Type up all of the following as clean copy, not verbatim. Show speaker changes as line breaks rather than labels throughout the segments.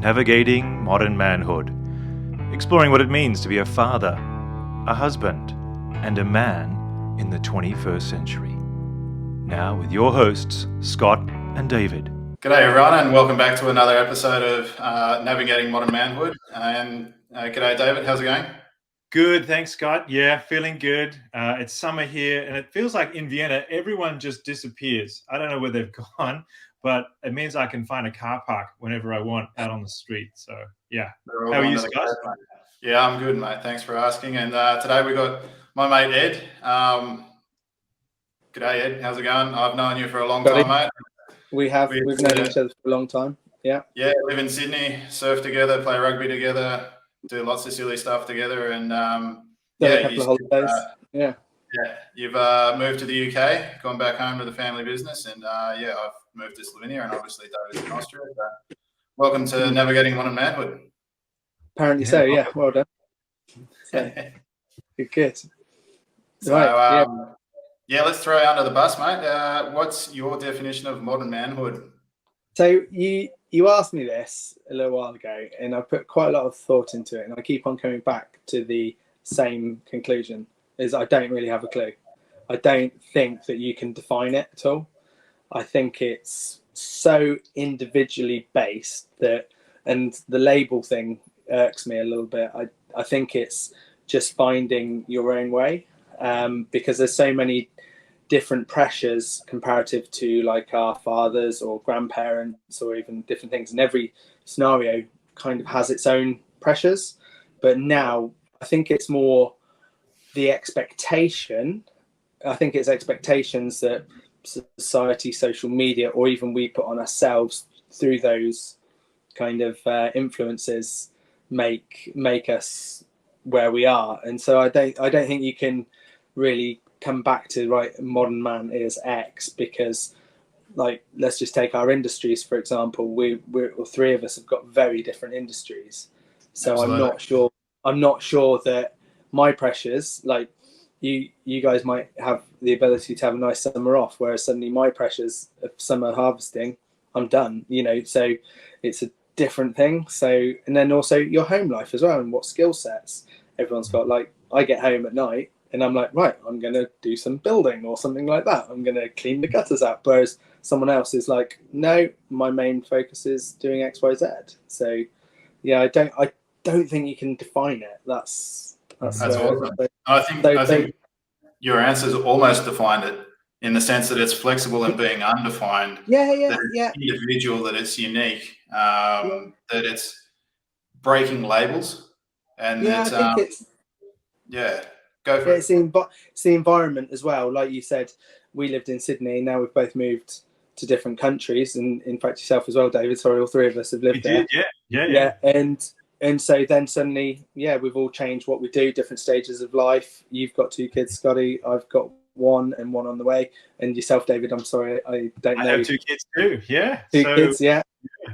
Navigating Modern Manhood, exploring what it means to be a father, a husband, and a man in the 21st century. Now with your hosts, Scott and David.
G'day everyone, and welcome back to another episode of Navigating Modern Manhood. And g'day David, how's it going?
Good, thanks Scott. Yeah, feeling good. It's summer here, and it feels like in Vienna, everyone just disappears. I don't know where they've gone, but it means I can find a car park whenever I want out on the street. So yeah, how are you, Scott?
Yeah, I'm good, mate. Thanks for asking. And today we got my mate Ed. G'day Ed, how's it going? I've known you for a long time, mate.
We've known each other for a long time. Yeah,
live in Sydney, surf together, play rugby together, do lots of silly stuff together, and
a couple of holidays.
You've moved to the UK, gone back home to the family business, and I've moved to Slovenia, and obviously David's in Austria. So welcome to Navigating Modern Manhood.
Apparently so, yeah. Well done. So, good.
So, let's throw you under the bus, mate. What's your definition of modern manhood?
So you asked me this a little while ago, and I put quite a lot of thought into it, and I keep on coming back to the same conclusion, is I don't really have a clue. I don't think that you can define it at all. I think it's so individually based and the label thing irks me a little bit. I think it's just finding your own way, because there's so many different pressures comparative to like our fathers or grandparents or even different things, and every scenario kind of has its own pressures. But now I think it's more the expectation. I think it's expectations that society, social media, or even we put on ourselves through those kind of influences make us where we are. And so I don't think you can really come back to right, modern man is X, because like, let's just take our industries for example. We're three of us have got very different industries, so Absolutely. I'm not sure that my pressures, like you guys might have the ability to have a nice summer off, whereas suddenly my pressures of summer harvesting, I'm done, so it's a different thing. So, and then also your home life as well, and what skill sets everyone's got. Like I get home at night and I'm like, right, I'm going to do some building or something like that. I'm going to clean the gutters out. Whereas someone else is like, no, my main focus is doing X, Y, Z. So yeah, I don't think you can define it. That's
awesome. I think your answers almost defined it, in the sense that it's flexible and being undefined. That it's individual, that it's unique, that it's breaking labels, and
I think it's
go for it.
It's the environment as well. Like you said, we lived in Sydney. Now we've both moved to different countries, and in fact yourself as well, David. Sorry, all three of us have lived there. Yeah. And so then suddenly, we've all changed what we do, different stages of life. You've got 2 kids, Scotty. I've got one and one on the way. And yourself, David, I'm sorry, I don't know.
I have 2 kids too. Yeah.
2 kids, yeah.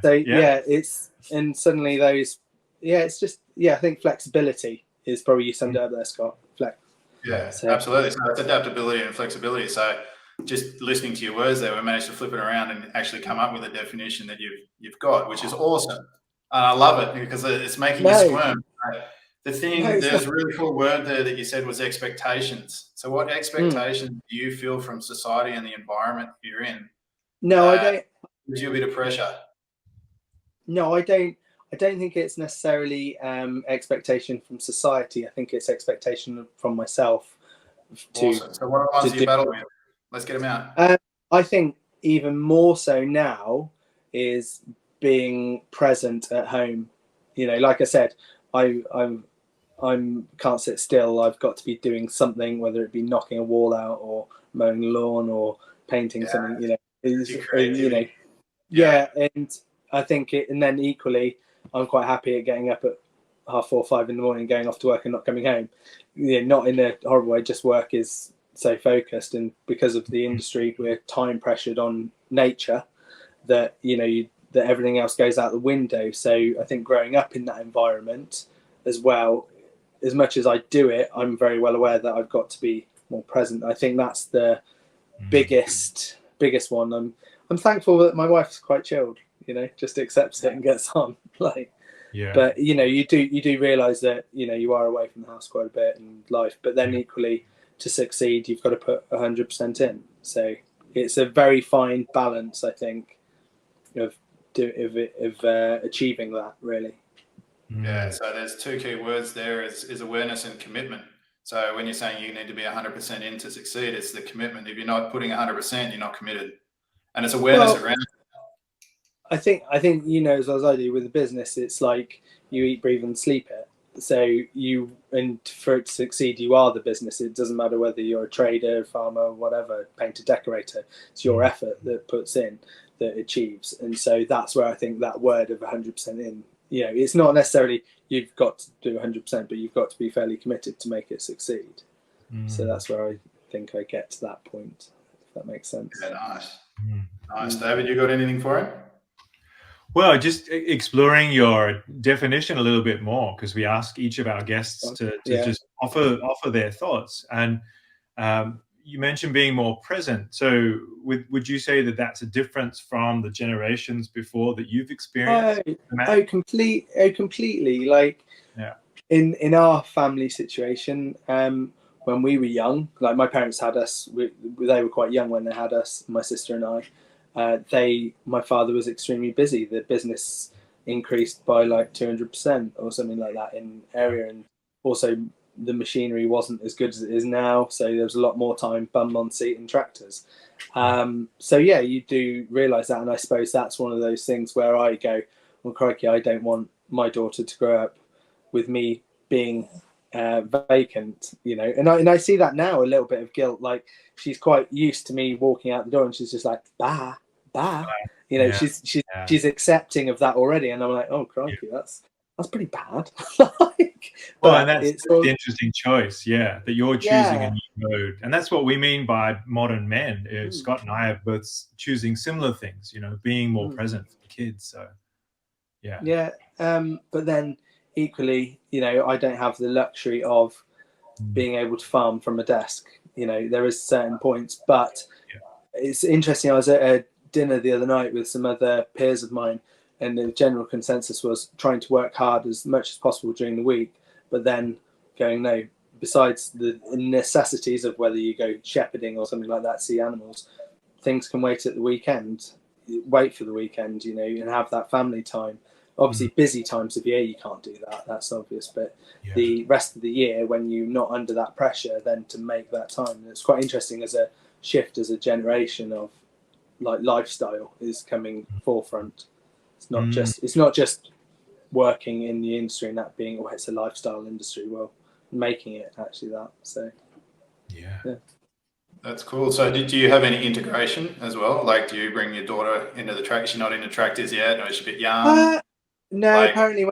So it's, and suddenly those, it's just, I think flexibility is probably, you summed it up there, Scott. Flex.
Yeah, absolutely. So it's adaptability and flexibility. So just listening to your words there, we managed to flip it around and actually come up with a definition that you've got, which is awesome. And I love it because it's making you squirm. There's a really cool word there that you said was expectations. So what expectations do you feel from society and the environment you're in?
No, I don't.
Gives you a bit of pressure.
No, I don't think it's necessarily expectation from society. I think it's expectation from myself.
Awesome. So what are the ones you battle with? Let's get them out.
I think even more so now is being present at home. Like I said, I can't sit still. I've got to be doing something, whether it be knocking a wall out or mowing the lawn or painting something. And I think and then equally, I'm quite happy at getting up at 4:30 or 5 in the morning, going off to work and not coming home. Not in a horrible way. Just work is so focused, and because of the industry, we're time pressured on nature that that everything else goes out the window. So I think growing up in that environment as well, as much as I do it, I'm very well aware that I've got to be more present. I think that's the biggest one. I'm thankful that my wife's quite chilled. just accepts it and gets on. Like,
Yeah.
but you do realize that you are away from the house quite a bit in life, but then equally, to succeed you've got to put 100% in. So it's a very fine balance, I think, of achieving that, really.
Yeah, so there's two key words there is awareness and commitment. So when you're saying you need to be 100% in to succeed, it's the commitment. If you're not putting 100%, you're not committed. And it's awareness
Well,
around.
I think as well as I do with the business, it's like you eat, breathe, and sleep it. So for it to succeed, you are the business. It doesn't matter whether you're a trader, farmer, whatever, painter, decorator. It's your effort that puts in that achieves. And so that's where I think that word of 100% in, it's not necessarily you've got to do 100%, but you've got to be fairly committed to make it succeed. So that's where I think I get to that point, if that makes sense.
Yeah, nice. Nice. David, you got anything for him?
Well, just exploring your definition a little bit more, because we ask each of our guests to just offer their thoughts. And you mentioned being more present. So would you say that that's a difference from the generations before that you've experienced?
Completely. Like, in our family situation, when we were young, like my parents had us, they were quite young when they had us, my sister and I. My father was extremely busy. The business increased by like 200% or something like that in area, and also the machinery wasn't as good as it is now, so there was a lot more time bum on seat in tractors. So you do realize that, and I suppose that's one of those things where I go, well, crikey, I don't want my daughter to grow up with me being vacant, and I see that now, a little bit of guilt. Like, she's quite used to me walking out the door and she's just like, bah. She's accepting of that already, and I'm like, oh crikey, that's pretty bad.
And that's the interesting choice, that you're choosing a new mode. And that's what we mean by modern men. Scott and I are both choosing similar things, being more present for the kids. So
but then equally, I don't have the luxury of being able to farm from a desk. There is certain points, but it's interesting. I was at a dinner the other night with some other peers of mine, and the general consensus was trying to work hard as much as possible during the week, but then going, no, besides the necessities of whether you go shepherding or something like that, see animals, things can wait at the weekend, wait for the weekend, and have that family time. Obviously, busy times of year, you can't do that. That's obvious. But the rest of the year, when you're not under that pressure, then to make that time. It's quite interesting as a shift, as a generation of like lifestyle is coming forefront. It's not just working in the industry and that being, it's a lifestyle industry. Well, making it actually that. So
yeah.
That's cool. So do you have any integration as well? Like, do you bring your daughter into the track? She's not into tractors yet, or is she a bit young?
No, apparently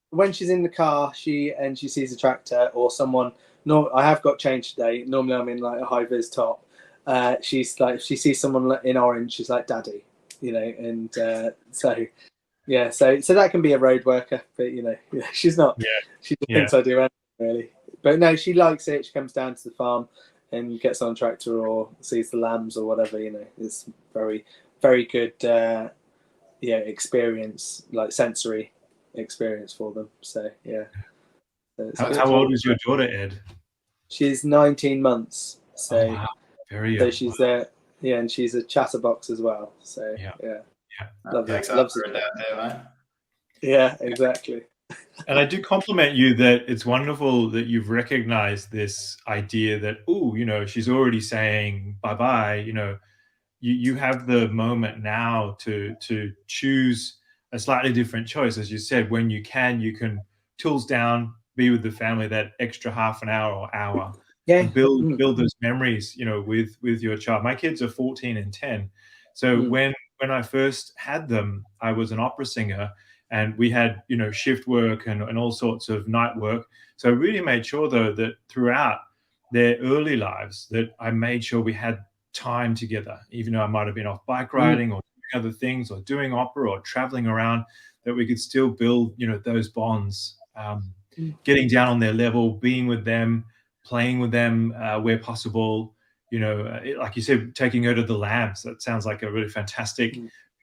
when she's in the car, she sees a tractor or someone. No, I have got change today. Normally I'm in like a high vis top. She's like, if she sees someone in orange, she's like, "Daddy," and so that can be a road worker, but she's not. She just thinks I do anything really. But no, she likes it. She comes down to the farm and gets on a tractor or sees the lambs or whatever. It's very, very good. Experience, like sensory experience for them. So
How old is your daughter, Ed?
She's 19 months. So
very young.
So she's there, and she's a chatterbox as well. So loves it. Yeah, exactly.
And I do compliment you that it's wonderful that you've recognized this idea that, she's already saying bye-bye, you have the moment now to choose a slightly different choice. As you said, when you can tools down, be with the family that extra half an hour or hour, and build those memories, with your child. My kids are 14 and 10. So when I first had them, I was an opera singer, and we had, shift work and all sorts of night work. So I really made sure, though, that throughout their early lives, that I made sure we had time together, even though I might have been off bike riding or doing other things or doing opera or traveling around, that we could still build, those bonds, getting down on their level, being with them, playing with them where possible, like you said, taking her to the lambs. That sounds like a really fantastic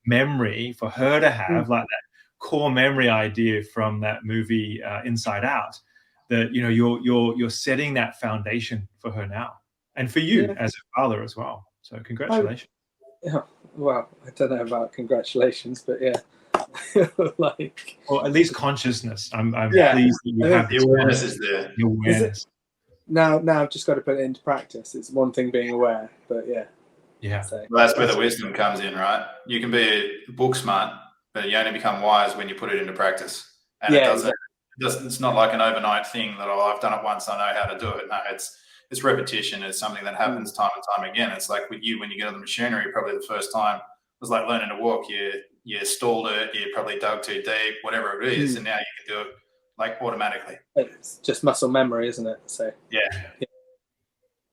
memory for her to have, like that core memory idea from that movie Inside Out, that you're setting that foundation for her now, and for you as a father as well. So congratulations.
Well, I don't know about congratulations, but yeah. Like,
or at least consciousness. I'm
Yeah,
pleased that you
I
have
think the awareness is there.
the awareness.
now I've just got to put it into practice. It's one thing being aware, but
Yeah.
So,
Well, that's where the wisdom comes in, right? You can be book smart, but you only become wise when you put it into practice. And it doesn't.
exactly.
It's not like an overnight thing that, oh, I've done it once, I know how to do it. No, it's repetition. It's something that happens time and time again. It's like with you, when you get on the machinery, probably the first time it was like learning to walk. You stalled it, you probably dug too deep, whatever it is, and now you can do it like automatically.
It's just muscle memory, isn't it? So
yeah.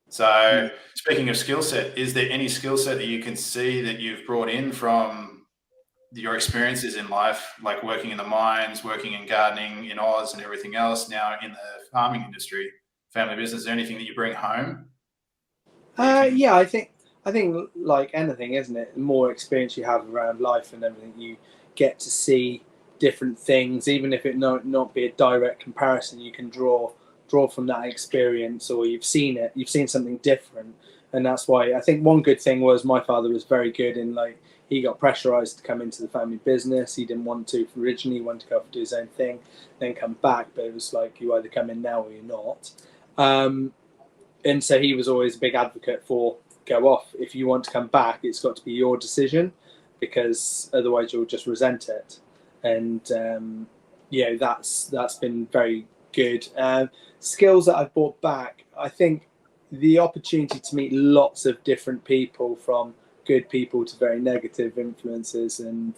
So speaking of skill set, is there any skill set that you can see that you've brought in from your experiences in life, like working in the mines, working in gardening in Oz and everything else, now in the farming industry, family business? Is there anything that you bring home?
Yeah, I think like anything, isn't it? The more experience you have around life and everything, you get to see different things, even if it not be a direct comparison. You can draw from that experience, or you've seen something different. And that's why I think one good thing was my father was very good in, like, he got pressurized to come into the family business. He didn't want to originally. He wanted to go off and do his own thing, then come back. But it was like, you either come in now or you're not. And so he was always a big advocate for go off. If you want to come back, it's got to be your decision, because otherwise you'll just resent it. And that's been very good. Skills that I've brought back, I think the opportunity to meet lots of different people, from good people to very negative influences, and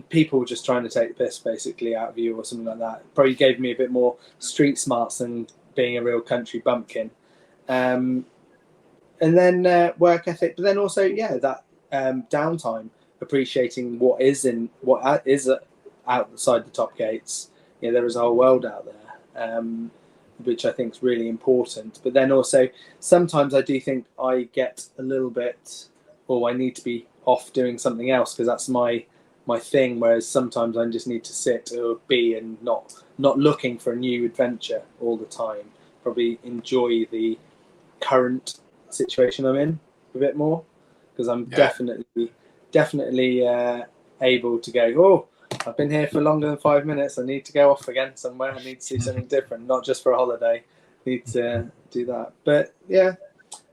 people just trying to take the piss basically out of you or something like that, probably gave me a bit more street smarts than being a real country bumpkin. And then work ethic, but then also that downtime, appreciating what is outside the top gates. There is a whole world out there, which I think is really important. But then also sometimes I do think I get a little bit, I need to be off doing something else because that's my thing. Whereas sometimes I just need to sit or be and not looking for a new adventure all the time. Probably enjoy the current situation I'm in a bit more, because I'm definitely able to go, I've been here for longer than 5 minutes, I need to go off again somewhere, I need to see something different, not just for a holiday, I need to do that. But I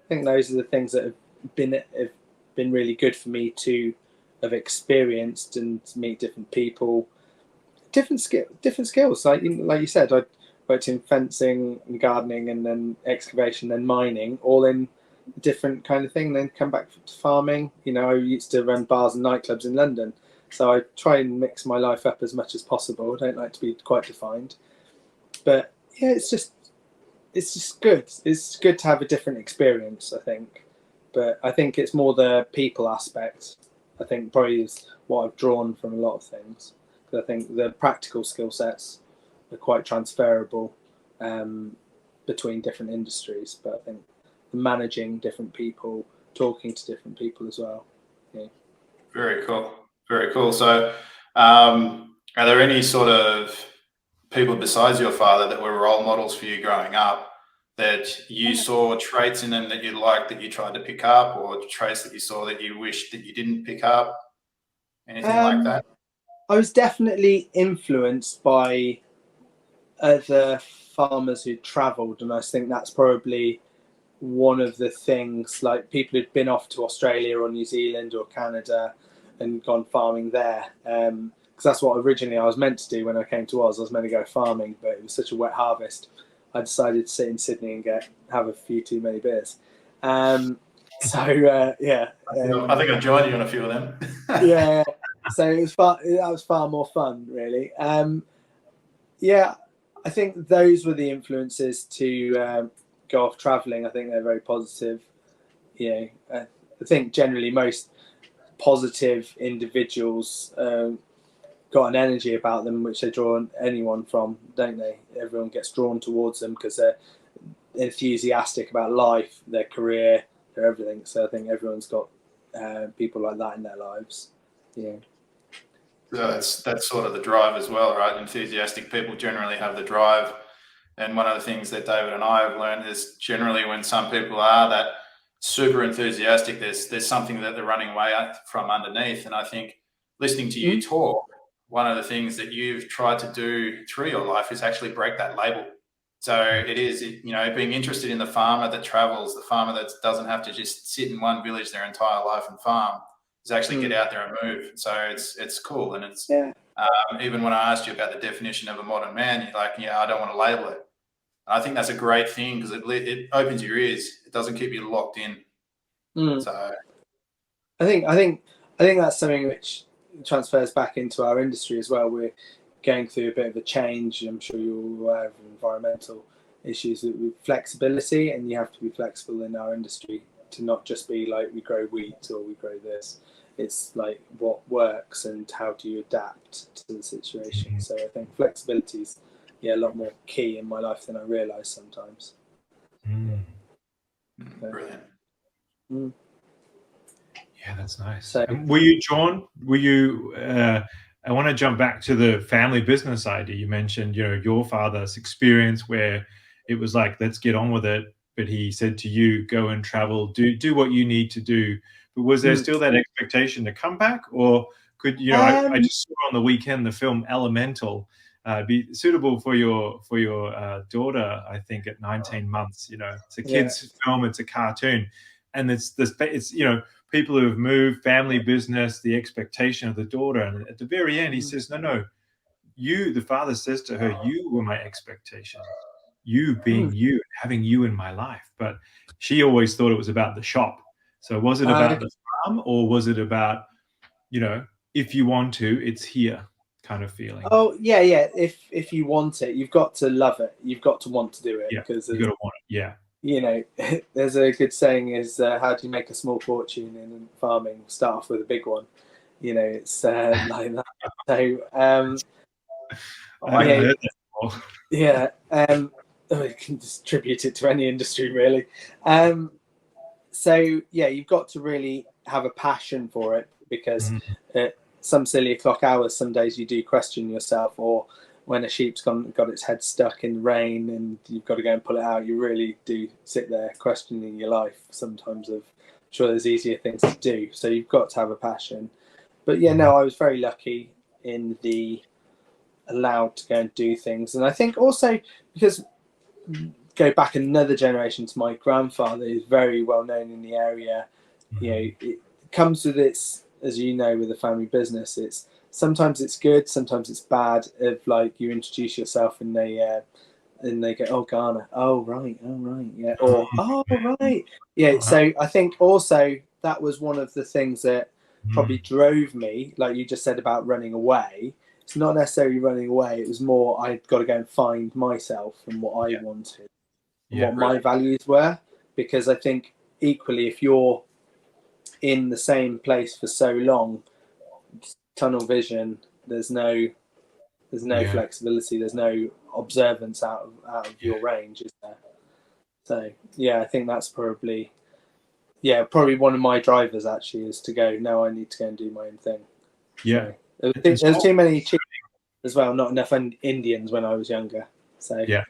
think those are the things that have been really good for me to have experienced, and to meet different people, different skills. Like you said, I worked in fencing and gardening, and then excavation, then mining, all in a different kind of thing. Then come back to farming. I used to run bars and nightclubs in London, so I try and mix my life up as much as possible. I don't like to be quite defined, but it's just good. It's good to have a different experience, I think. But I think it's more the people aspect, I think, probably is what I've drawn from a lot of things. Because I think the practical skill sets are quite transferable between different industries, but I think managing different people, talking to different people as well.
Very cool. So are there any sort of people besides your father that were role models for you growing up, that you saw traits in them that you liked, that you tried to pick up, or traits that you saw that you wished that you didn't pick up? Anything like that?
I was definitely influenced by other farmers who travelled, and I think that's probably one of the things, like people who'd been off to Australia or New Zealand or Canada and gone farming there, because that's what originally I was meant to do when I came to Oz. I was meant to go farming, but it was such a wet harvest, I decided to sit in Sydney and have a few too many beers. I think
I joined you on a few of them.
Yeah, so that was far more fun, really. I think those were the influences to go off travelling. I think they're very positive. I think generally most positive individuals got an energy about them which they draw anyone from, don't they? Everyone gets drawn towards them because they're enthusiastic about life, their career, their everything. So I think everyone's got people like that in their lives. Yeah.
So that's sort of the drive as well, right? Enthusiastic people generally have the drive. And one of the things that David and I have learned is generally when some people are that super enthusiastic, there's something that they're running away from underneath. And I think listening to you talk, one of the things that you've tried to do through your life is actually break that label. So it is, you know, being interested in the farmer that travels, the farmer that doesn't have to just sit in one village their entire life and farm, is actually get out there and move. So it's cool. And it's even when I asked you about the definition of a modern man, you're like, yeah, I don't want to label it. And I think that's a great thing because it opens your ears. It doesn't keep you locked in. So
I think that's something which transfers back into our industry as well. We're going through a bit of a change. I'm sure you're all aware of environmental issues with flexibility, and you have to be flexible in our industry to not just be like we grow wheat or we grow this. It's like what works and how do you adapt to the situation. So I think flexibility is a lot more key in my life than I realise sometimes.
Brilliant.
Yeah, that's nice.
So,
and were you, John? Were you? I want to jump back to the family business idea. You mentioned, you know, your father's experience where it was like, let's get on with it. But he said to you, go and travel, do what you need to do. But was there still that expectation to come back, or could you know? I just saw on the weekend the film Elemental. Be suitable for your daughter, I think, at 19 months. You know, it's a kids' film, it's a cartoon, and it's you know, people who have moved, family business, the expectation of the daughter, and at the very end, he says, "No, you." The father says to her, "You were my expectation. You being you, having you in my life." But she always thought it was about the shop. So was it about the farm, or was it about, you know, if you want to, it's here kind of feeling?
Oh yeah. If you want it, you've got to love it. You've got to want to do it because
you got to want it. Yeah.
You know, there's a good saying is how do you make a small fortune in farming? Start off with a big one. You know, it's like that. So
I haven't heard that before.
Yeah, you can distribute it to any industry really. So yeah, you've got to really have a passion for it because some silly o'clock hours, some days you do question yourself, or when a sheep's got its head stuck in the rain and you've got to go and pull it out, you really do sit there questioning your life sometimes. I'm sure there's easier things to do, so you've got to have a passion. But yeah, no, I was very lucky in the allowed to go and do things. And I think also because go back another generation to my grandfather, who's very well known in the area. You know, it comes with its, as you know, with a family business, it's sometimes it's good, sometimes it's bad. If like you introduce yourself and they go, "Oh, Garner, oh right, yeah," or "Oh right, yeah." So I think also that was one of the things that probably drove me, like you just said about running away. It's not necessarily running away. It was more I'd got to go and find myself and what I wanted, and what my values were. Because I think equally, if you're in the same place for so long, tunnel vision, there's no flexibility, there's no observance out of your range, is there? So yeah, I think that's probably one of my drivers actually, is to go, no, I need to go and do my own thing.
Yeah.
So, there's too many chickens as well, not enough Indians when I was younger. So
yeah.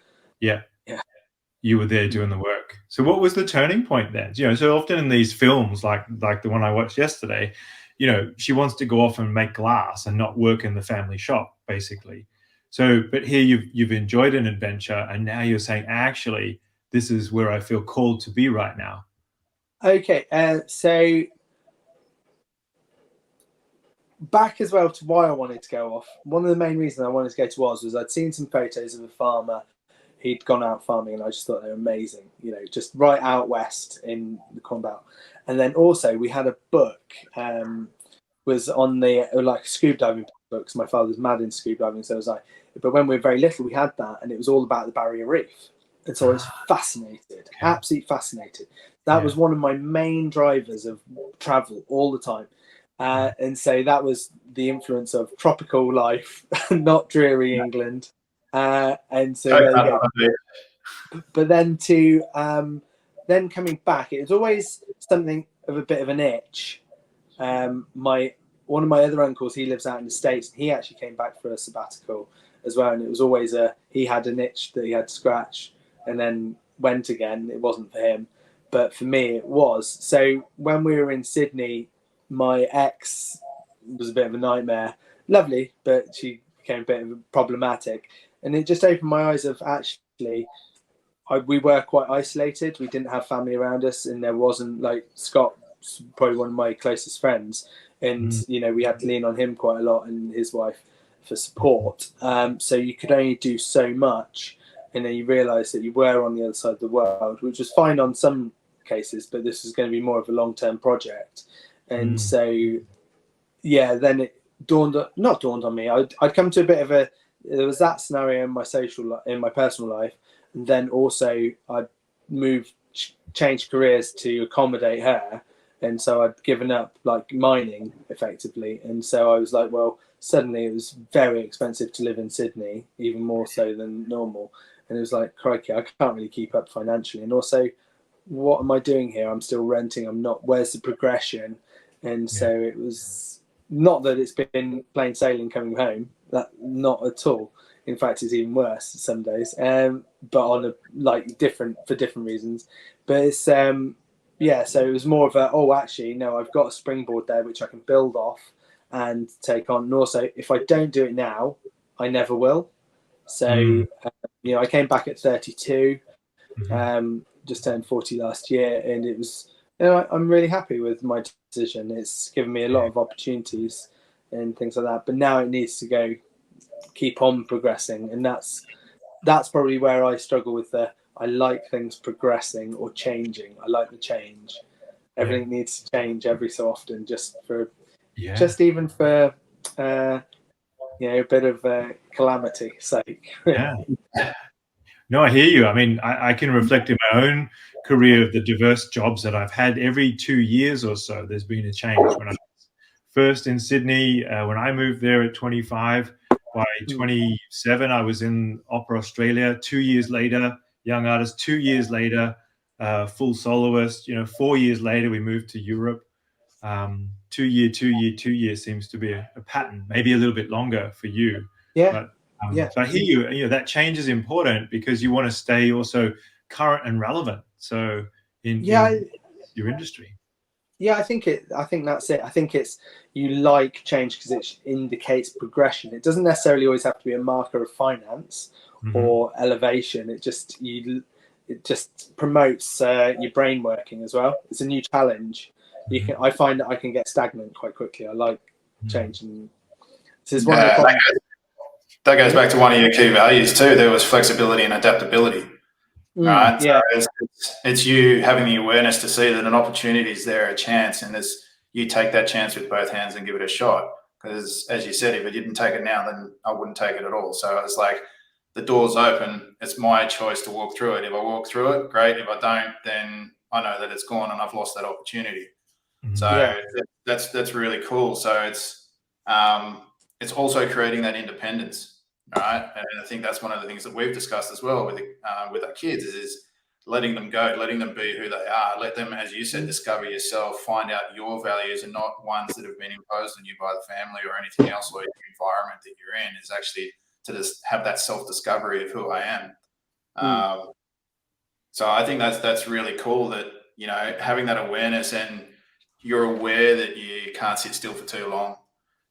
You were there doing the work. So what was the turning point then? You know, so often in these films, like the one I watched yesterday, you know, she wants to go off and make glass and not work in the family shop, basically. So, but here you've enjoyed an adventure, and now you're saying, actually, this is where I feel called to be right now.
Okay, so back as well to why I wanted to go off. One of the main reasons I wanted to go to Oz was I'd seen some photos of a farmer. He'd gone out farming, and I just thought they were amazing. You know, just right out west in the Corn Belt. And then also we had a book, was on the like scuba diving books. My father was mad in scuba diving, so I was like. But when we were very little, we had that, and it was all about the Barrier Reef. And so I was fascinated, absolutely fascinated. That was one of my main drivers of travel all the time. And so that was the influence of tropical life, not dreary England. And so there you go. But then then coming back, it was always something of a bit of an itch one of my other uncles, he lives out in the States, and he actually came back for a sabbatical as well. And it was always he had an itch that he had to scratch, and then went again. It wasn't for him, but for me it was. So when we were in Sydney, my ex was a bit of a nightmare. Lovely, but she became a bit problematic, and it just opened my eyes of actually we were quite isolated. We didn't have family around us, and there wasn't, like, Scott, probably one of my closest friends, and we had to lean on him quite a lot and his wife for support. So you could only do so much, and then you realise that you were on the other side of the world, which was fine on some cases, but this was going to be more of a long-term project. And so, yeah, then it not dawned on me. I'd come to a bit of there was that scenario in my personal life, and then also I'd changed careers to accommodate her, and so I'd given up, like, mining effectively, and so I was like, well, suddenly it was very expensive to live in Sydney, even more so than normal, and it was like, crikey, I can't really keep up financially, and also, what am I doing here? I'm still renting. I'm not. Where's the progression? And so it was not that it's been plain sailing coming home. That not at all. In fact, it's even worse some days. But on for different reasons. But it's so it was more of actually no, I've got a springboard there which I can build off and take on. And also, if I don't do it now, I never will. So I came back at 32. Just turned 40 last year, and it was, I'm really happy with my decision. It's given me a lot of opportunities and things like that, but now it needs to keep on progressing, and that's probably where I struggle with I like things progressing or changing. I like the change. Everything needs to change every so often, just even for a bit of calamity sake.
No, I hear you. I mean, I can reflect in my own career of the diverse jobs that I've had. Every 2 years or so, there's been a change. When I was first in Sydney, when I moved there at 25, by 27, I was in Opera Australia. 2 years later, young artist. 2 years later, full soloist. 4 years later, we moved to Europe. 2 year seems to be a pattern. Maybe a little bit longer for you.
Yeah.
But so I hear you. That change is important because you want to stay also current and relevant. So in your industry.
Yeah, I think that's it. I think it's, you like change because it indicates progression. It doesn't necessarily always have to be a marker of finance or elevation. It just promotes your brain working as well. It's a new challenge. I find that I can get stagnant quite quickly. I like change, and this is one of the problems.
That goes back to one of your key values too. There was flexibility and adaptability. Right?
Yeah.
So it's you having the awareness to see that an opportunity is there, a chance, and you take that chance with both hands and give it a shot. Because as you said, if I didn't take it now, then I wouldn't take it at all. So it's like the door's open. It's my choice to walk through it. If I walk through it, great. If I don't, then I know that it's gone and I've lost that opportunity. So that's really cool. So it's also creating that independence. Right, and I think that's one of the things that we've discussed as well with our kids is letting them go, letting them be who they are. Let them, as you said, discover yourself, find out your values, and not ones that have been imposed on you by the family or anything else, or the environment that you're in. Is actually to just have that self-discovery of who I am. So I think that's really cool that having that awareness, and you're aware that you can't sit still for too long.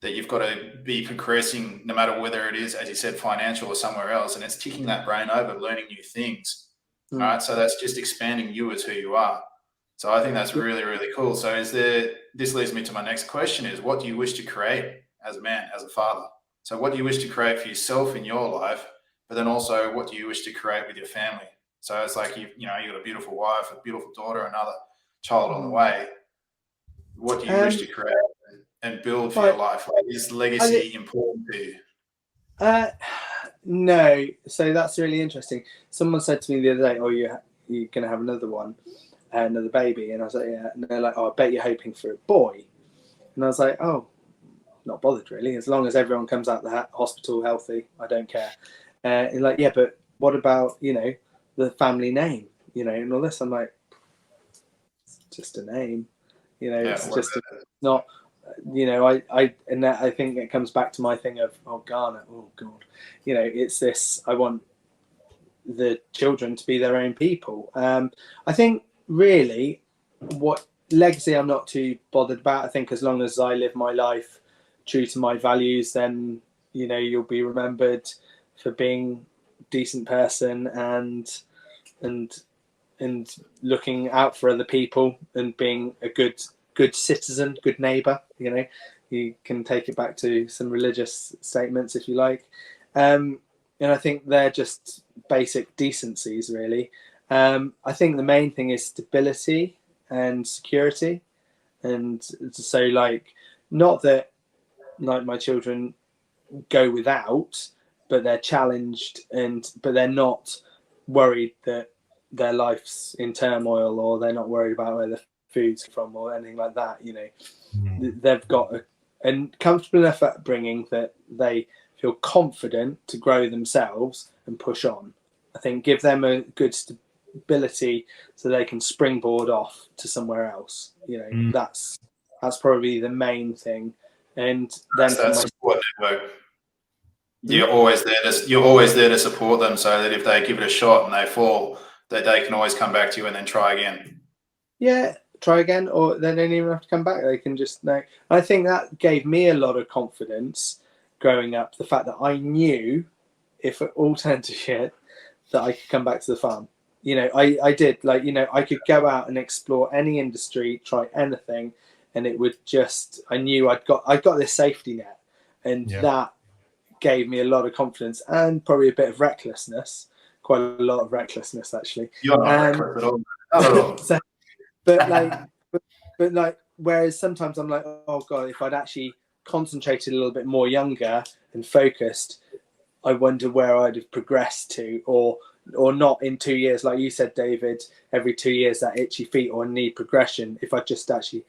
That you've got to be progressing no matter whether it is, as you said, financial or somewhere else. And it's ticking that brain over, learning new things. Right. So that's just expanding you as who you are. So I think that's really, really cool. So this leads me to my next question is, what do you wish to create as a man, as a father? So what do you wish to create for yourself in your life? But then also, what do you wish to create with your family? So it's like, you've got a beautiful wife, a beautiful daughter, another child on the way. What do you wish to create and build for your life? Like, is legacy important to you?
No. So that's really interesting. Someone said to me the other day, "Oh, you're going to have another one, another baby," and I was like, "Yeah." And they're like, "Oh, I bet you're hoping for a boy." And I was like, "Oh, not bothered really. As long as everyone comes out the hospital healthy, I don't care." And like, "Yeah, but what about the family name, and all this?" I'm like, "It's just a name." You know,
Yeah,
it's just not. You know, I think it comes back to my thing of Garner. Oh God, you know, it's this. I want the children to be their own people. I think really what legacy I'm not too bothered about. I think as long as I live my life true to my values, then you know you'll be remembered for being a decent person and looking out for other people and being a good citizen, good neighbour. You know, you can take it back to some religious statements if you like. And I think they're just basic decencies, really. I think the main thing is stability and security. And so, like, not that like my children go without, but they're challenged but they're not worried that their life's in turmoil, or they're not worried about where the food's from or anything like that. You know, they've got a comfortable enough upbringing that they feel confident to grow themselves and push on. I think give them a good stability so they can springboard off to somewhere else. You know, that's probably the main thing. And then
that's support network. You're always there to support them, so that if they give it a shot and they fall, that they can always come back to you and then try again.
Yeah, try again, or they don't even have to come back. They can just know. I think that gave me a lot of confidence growing up. The fact that I knew if it all turned to shit, that I could come back to the farm. You know, I did. Like, you know, I could go out and explore any industry, try anything, and it would just. I knew I'd got this safety net, and that gave me a lot of confidence and probably a bit of recklessness. Quite a lot of recklessness, actually.
You're not reckless at all. Not at all.
So, but like, whereas sometimes I'm like, oh God, if I'd actually concentrated a little bit more younger and focused, I wonder where I'd have progressed to, or not in 2 years, like you said, David, every 2 years, that itchy feet or need progression. If I just actually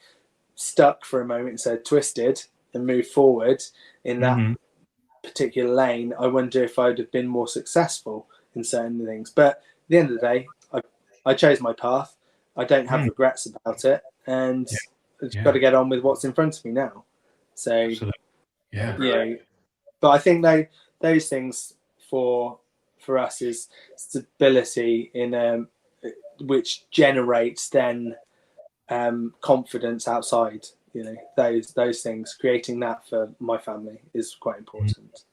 stuck for a moment and said twisted and moved forward in that particular lane, I wonder if I'd have been more successful in certain things. But at the end of the day, I chose my path. I don't have regrets about it, and I've got to get on with what's in front of me now. So,
Absolutely. Yeah.
You know, but I think those things for us is stability in which generates then confidence outside. You know, those things, creating that for my family is quite important.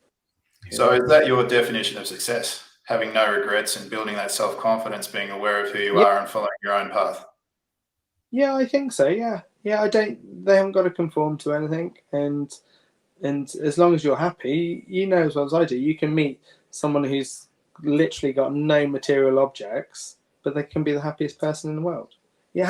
So is that your definition of success? Having no regrets and building that self-confidence, being aware of who you are and following your own path?
Yeah, I think so. Yeah. They haven't got to conform to anything. And as long as you're happy, you know as well as I do, you can meet someone who's literally got no material objects, but they can be the happiest person in the world. Yeah,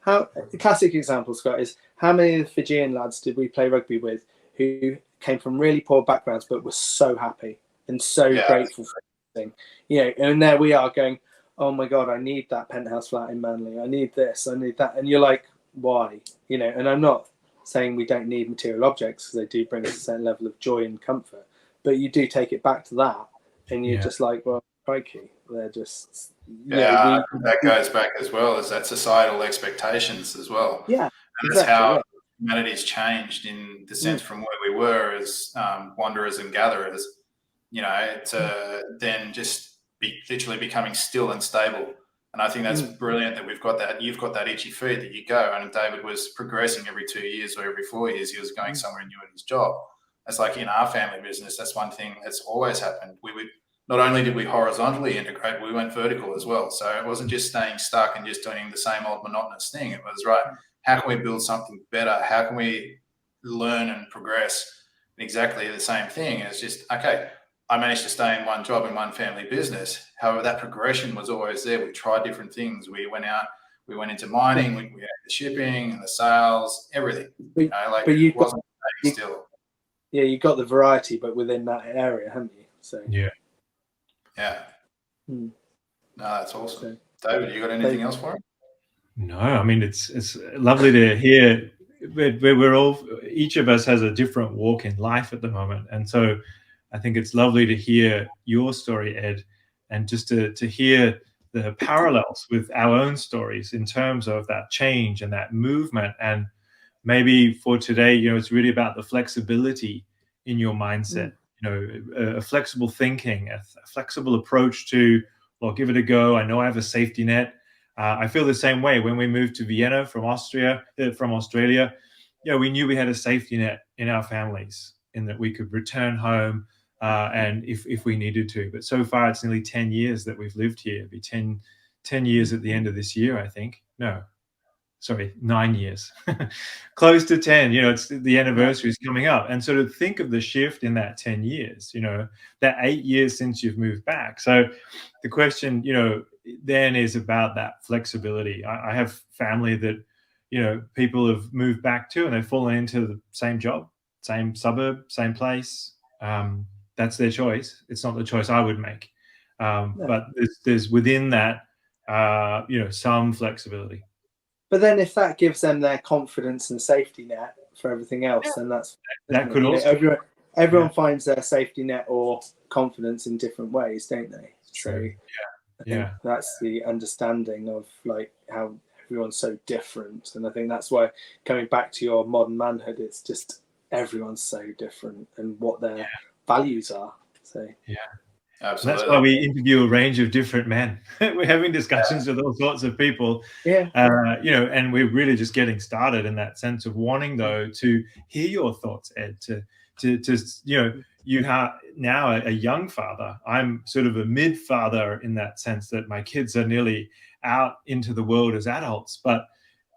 how the classic example, Scott, is how many of the Fijian lads did we play rugby with who came from really poor backgrounds but were so happy and so grateful for everything. You know, and there we are going, oh my God, I need that penthouse flat in Manly. I need this, I need that. And you're like, why? You know, and I'm not saying we don't need material objects, because they do bring us a certain level of joy and comfort. But you do take it back to that, and you're just like, well, crikey, they're just.
That goes back as well as that societal expectations as well.
Yeah,
and that's how humanity's changed in the sense from where we were as wanderers and gatherers. You know, to then just be literally becoming still and stable. And I think that's brilliant that we've got that. You've got that itchy feet that you go. And David was progressing every 2 years or every 4 years. He was going somewhere new in his job. It's like in our family business, that's one thing that's always happened. We would not only did we horizontally integrate, we went vertical as well. So it wasn't just staying stuck and just doing the same old monotonous thing. It was how can we build something better? How can we learn and progress? Exactly the same thing. It's just okay. I managed to stay in one job in one family business. However, that progression was always there. We tried different things. We went out, we went into mining, we had the shipping and the sales, everything. You wasn't staying still.
Yeah, you got the variety, but within that area, haven't you? So
yeah. No, that's awesome. So, David, you got anything else for him?
No, I mean it's lovely to hear. We're all, each of us has a different walk in life at the moment, and so I think it's lovely to hear your story, Ed, and just to hear the parallels with our own stories in terms of that change and that movement. And maybe for today, it's really about the flexibility in your mindset, a flexible thinking, a flexible approach to, well, give it a go. I know I have a safety net. I feel the same way. When we moved to Vienna from Australia, we knew we had a safety net in our families, in that we could return home and if we needed to. But so far, it's nearly 10 years that we've lived here. It'll be 10 years at the end of this year, I think. No, sorry, 9 years. Close to 10. It's the anniversary is coming up. And so to think of the shift in that 10 years, that 8 years since you've moved back. So the question, then is about that flexibility. I have family that, people have moved back to, and they've fallen into the same job, same suburb, same place. That's their choice. It's not the choice I would make. But there's within that, some flexibility.
But then if that gives them their confidence and safety net for everything else, then
that could also...
Everyone finds their safety net or confidence in different ways, don't they? So I think that's the understanding of like how everyone's so different. And I think that's why, coming back to your modern manhood, it's just everyone's so different and what their values are. So
absolutely.
That's why we interview a range of different men. We're having discussions with all sorts of people, and we're really just getting started in that sense of wanting, though, to hear your thoughts, Ed, to you are now a young father. I'm sort of a mid-father in that sense that my kids are nearly out into the world as adults, but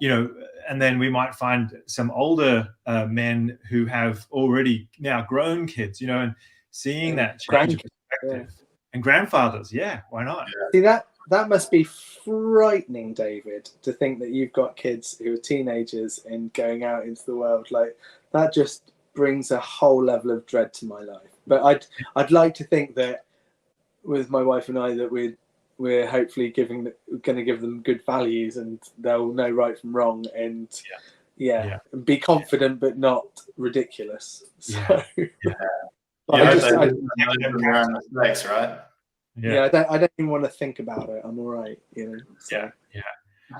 and then we might find some older men who have already now grown kids, and seeing that change of perspective. And grandfathers, why not?
See, that must be frightening, David, to think that you've got kids who are teenagers and going out into the world. Like, that just brings a whole level of dread to my life. But I'd like to think that with my wife and I, that we're hopefully going to give them good values, and they'll know right from wrong, and be confident but not ridiculous. So,
I mistakes, right?
I don't even want to think about it. I'm all right, So.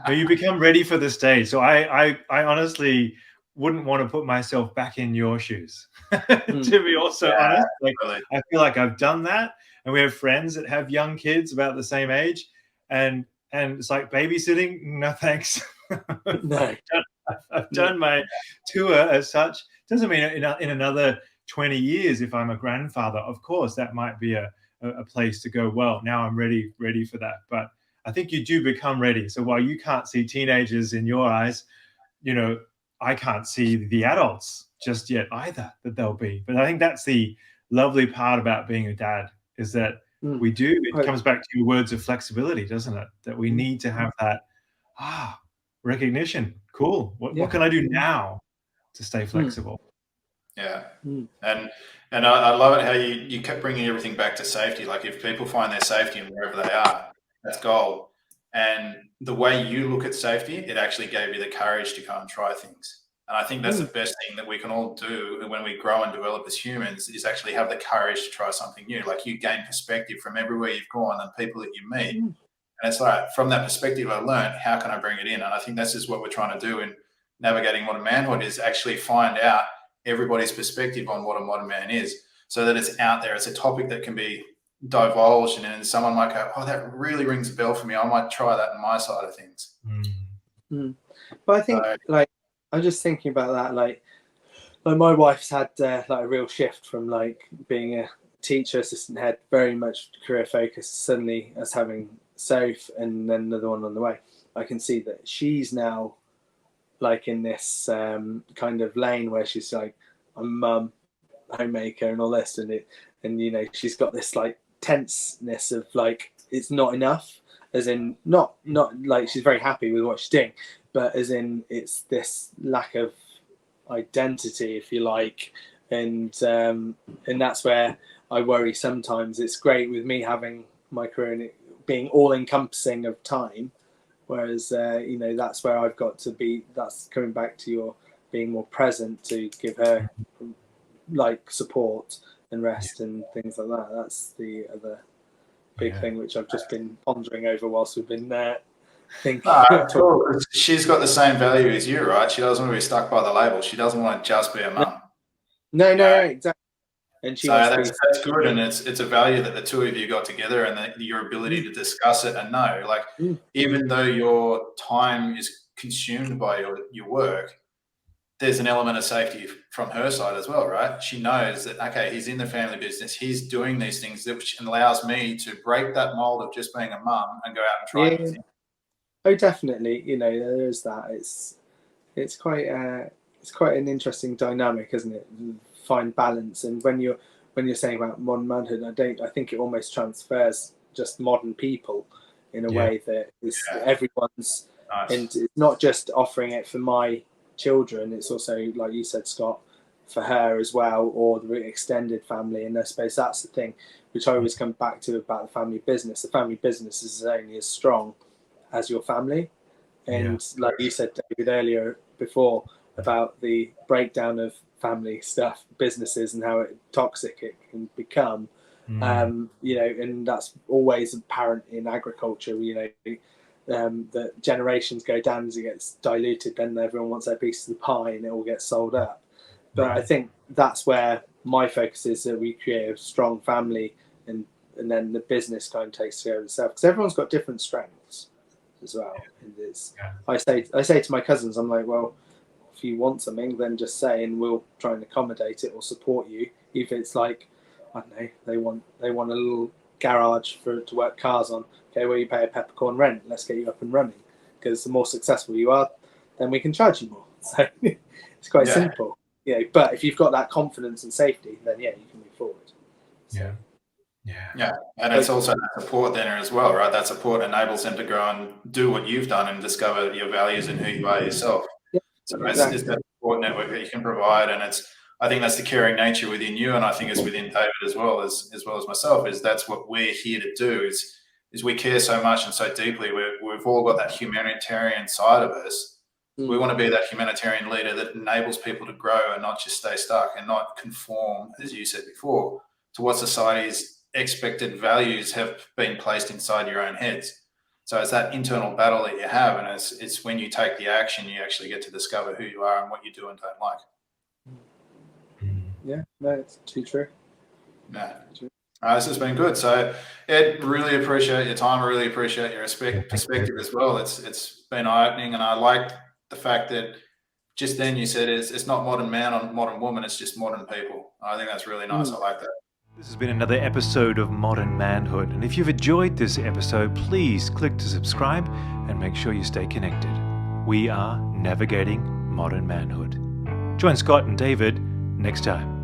So you become ready for the stage. So I honestly wouldn't want to put myself back in your shoes. To be also honest, I feel like I've done that, and we have friends that have young kids about the same age, and it's like babysitting. No thanks.
No,
I've done my tour as such. Doesn't mean in another 20 years, if I'm a grandfather, of course that might be a place to go, well, now I'm ready for that. But I think you do become ready. So while you can't see teenagers in your eyes, I can't see the adults just yet either that they'll be. But I think that's the lovely part about being a dad, is that we do, it comes back to your words of flexibility, doesn't it? That we need to have that recognition. Cool. What can I do now to stay flexible?
And I love it how you kept bringing everything back to safety. Like, if people find their safety in wherever they are, that's gold. And the way you look at safety, it actually gave you the courage to go and try things. And I think that's the best thing that we can all do when we grow and develop as humans, is actually have the courage to try something new. Like, you gain perspective from everywhere you've gone and people that you meet. And it's like, from that perspective I learned, how can I bring it in? And I think that's just what we're trying to do in navigating modern manhood, is actually find out everybody's perspective on what a modern man is, so that it's out there. It's a topic that can be divulged, and then someone might go, oh, that really rings a bell for me. I might try that on my side of things.
But I think, like, I'm just thinking about that. Like my wife's had like a real shift from like being a teacher, assistant head, very much career focused, suddenly as having Soph and then another one on the way. I can see that she's now like in this kind of lane where she's like, I'm mum, homemaker, and all this, and she's got this like tenseness of like, it's not enough, as in not like she's very happy with what she's doing, but as in it's this lack of identity, if you like, and that's where I worry sometimes. It's great with me having my career and it being all encompassing of time, whereas that's where I've got to be. That's coming back to your being more present to give her like support and rest and things like that. That's the other big thing which I've just been pondering over whilst we've been thinking.
Cool. She's got the same value as you, right? She doesn't want to be stuck by the label. She doesn't want to just be a mum.
No, exactly. And she
that's good, and it's a value that the two of you got together, and your ability to discuss it and know, like, even though your time is consumed by your work, there's an element of safety from her side as well, right? She knows that, okay, he's in the family business, he's doing these things, which allows me to break that mold of just being a mum and go out and try things.
Oh, definitely. There is that. It's quite an interesting dynamic, isn't it? Find balance. And when you're saying about modern manhood, I think it almost transfers just modern people in a way that is everyone's. Nice. And it's not just offering it for my children, it's also, like you said, Scott, for her as well, or the extended family. And I suppose that's the thing which I always come back to about the family business. The family business is only as strong as your family. And like you said, David, earlier before, about the breakdown of family stuff, businesses, and how toxic it can become. And that's always apparent in agriculture. The generations go down as it gets diluted, then everyone wants their piece of the pie and it all gets sold up. But I think that's where my focus is, that we create a strong family, and then the business kind of takes care of itself, because everyone's got different strengths as well. And I say to my cousins, I'm like, well, if you want something, then just say, and we'll try and accommodate it or support you. If it's like, I don't know, they want a little garage to work cars on. Okay, well, you pay a peppercorn rent. Let's get you up and running, because the more successful you are, then we can charge you more. So it's quite simple. But if you've got that confidence and safety, then you can move forward. So.
Yeah, and it's also that support there as well, right? That support enables them to go and do what you've done and discover your values and who you are yourself. So it's that support network that you can provide, and I think that's the caring nature within you, and I think it's within David as well as myself. Is that's what we're here to do. Is we care so much and so deeply. We've all got that humanitarian side of us. We want to be that humanitarian leader that enables people to grow and not just stay stuck and not conform, as you said before, to what society's expected values have been placed inside your own heads. So it's that internal battle that you have, and it's when you take the action, you actually get to discover who you are and what you do and don't like.
Yeah, no, it's too true.
No. This has been good. So, Ed, really appreciate your time. I really appreciate your perspective as well. It's been eye-opening, and I like the fact that just then you said it's not modern man or modern woman, it's just modern people. I think that's really nice. I like that.
This has been another episode of Modern Manhood, and if you've enjoyed this episode, please click to subscribe and make sure you stay connected. We are navigating modern manhood. Join Scott and David next time.